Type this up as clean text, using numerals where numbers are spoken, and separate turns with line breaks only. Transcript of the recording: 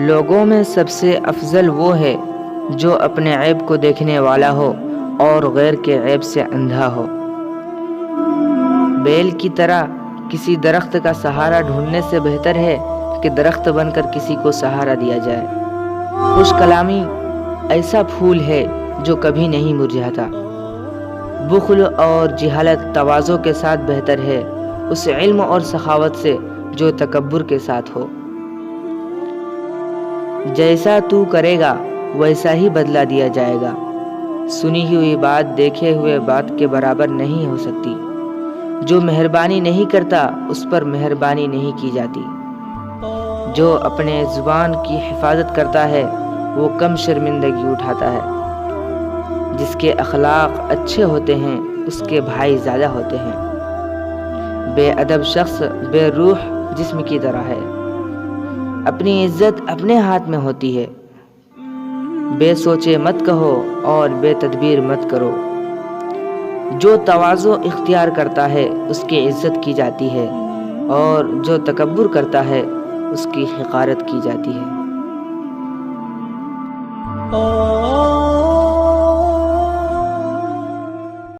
لوگوں میں سب سے افضل وہ ہے جو اپنے عیب کو دیکھنے والا ہو اور غیر کے عیب سے اندھا ہو۔ بیل کی طرح کسی درخت کا سہارا ڈھونڈنے سے بہتر ہے کہ درخت بن کر کسی کو سہارا دیا جائے۔ خوش کلامی ایسا پھول ہے جو کبھی نہیں مرجھاتا۔ بخل اور جہالت تواضع کے ساتھ بہتر ہے اس علم اور سخاوت سے جو تکبر کے ساتھ ہو۔ جیسا تو کرے گا ویسا ہی بدلہ دیا جائے گا۔ سنی ہوئی بات دیکھے ہوئے بات کے برابر نہیں ہو سکتی۔ جو مہربانی نہیں کرتا اس پر مہربانی نہیں کی جاتی۔ جو اپنے زبان کی حفاظت کرتا ہے وہ کم شرمندگی اٹھاتا ہے۔ جس کے اخلاق اچھے ہوتے ہیں اس کے بھائی زیادہ ہوتے ہیں۔ بے ادب شخص بے روح جسم کی طرح ہے۔ اپنی عزت اپنے ہاتھ میں ہوتی ہے۔ بے سوچے مت کہو اور بے تدبیر مت کرو۔ جو تواضع اختیار کرتا ہے اس کی عزت کی جاتی ہے اور جو تکبر کرتا ہے اس کی حقارت کی جاتی ہے۔